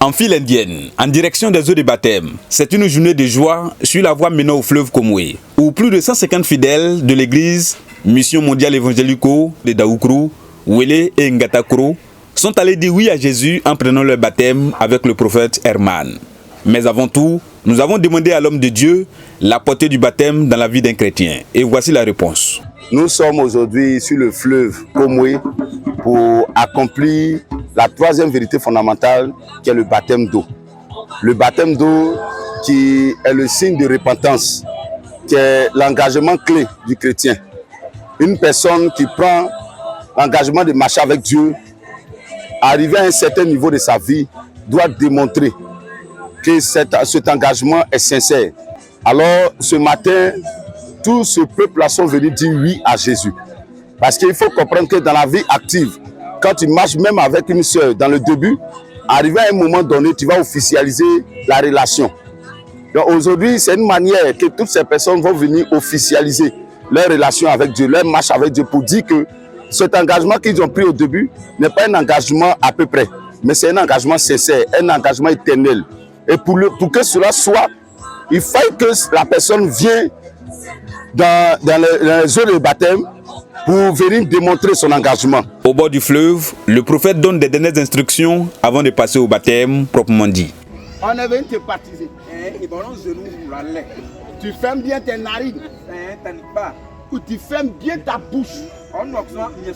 En file indienne, en direction des eaux de baptême, c'est une journée de joie sur la voie menant au fleuve Komoué, où plus de 150 fidèles de l'église Mission Mondiale Évangélico de Daoukrou, Wele et Ngatakro sont allés dire oui à Jésus en prenant leur baptême avec le prophète Herman. Mais avant tout, nous avons demandé à l'homme de Dieu la portée du baptême dans la vie d'un chrétien. Et voici la réponse. Nous sommes aujourd'hui sur le fleuve Komoué pour accomplir la troisième vérité fondamentale qui est le baptême d'eau. Le baptême d'eau qui est le signe de repentance, qui est l'engagement clé du chrétien. Une personne qui prend l'engagement de marcher avec Dieu, arrivé à un certain niveau de sa vie, doit démontrer que cet engagement est sincère. Alors ce matin, tout ce peuple-là sont venus dire oui à Jésus. Parce qu'il faut comprendre que dans la vie active, quand tu marches même avec une sœur dans le début, arrivé à un moment donné, tu vas officialiser la relation. Donc aujourd'hui, c'est une manière que toutes ces personnes vont venir officialiser leur relation avec Dieu, leur marche avec Dieu, pour dire que cet engagement qu'ils ont pris au début n'est pas un engagement à peu près, mais c'est un engagement sincère, un engagement éternel. Et pour que cela soit, il faut que la personne vienne dans les eaux de baptême pour venir démontrer son engagement. Au bord du fleuve, le prophète donne des dernières instructions avant de passer au baptême proprement dit. On est venu te baptiser. Tu fermes bien tes narines. Ou tu fermes bien ta bouche.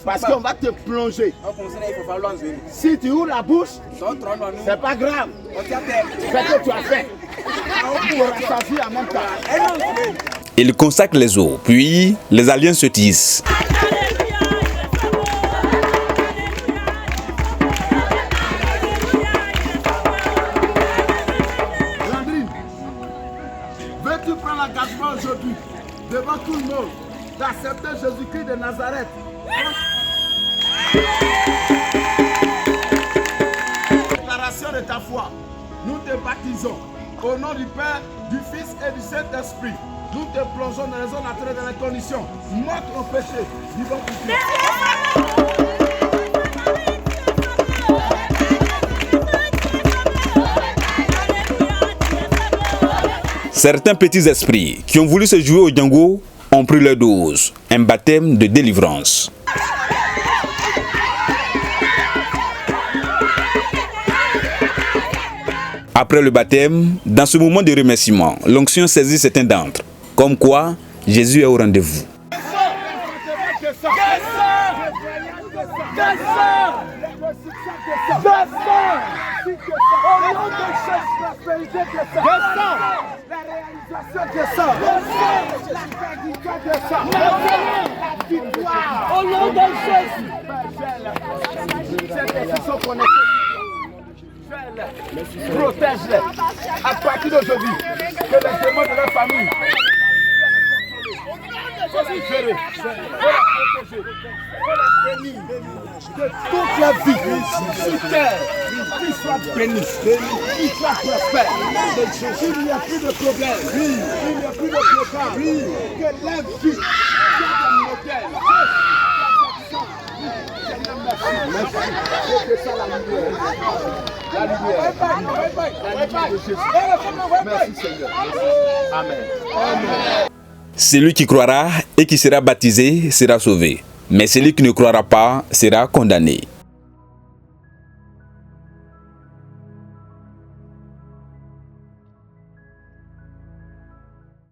Parce qu'on va te plonger. Si tu ouvres la bouche, c'est pas grave. C'est ce que tu as fait. Tu auras ta vie en même temps. Il consacre les eaux, puis les alliances se tissent. Landrine, veux-tu prendre l'engagement aujourd'hui, devant tout le monde, d'accepter Jésus-Christ de Nazareth? Déclaration de ta foi, nous te baptisons au nom du Père, du Fils et du Saint-Esprit. Nous te plongeons dans les eaux naturelles, dans les conditions mortes au péché, vivons pour Dieu. Certains petits esprits qui ont voulu se jouer au Django ont pris leur dose, un baptême de délivrance. Après le baptême, dans ce moment de remerciement, l'onction saisit certains d'entre, comme quoi Jésus est au rendez-vous. Au nom de Jésus. Protège-les. À partir d'aujourd'hui, que les démons de leur famille soient gérés, protégés, bénis, que toute la vie sur terre, qu'ils soient bénis, qu'ils soient prospères. Il n'y a plus de problème, il n'y a plus de blocage, que la vie soit un modèle. La lumière de Jésus. Merci Seigneur. Amen. Celui qui croira et qui sera baptisé sera sauvé, mais celui qui ne croira pas sera condamné.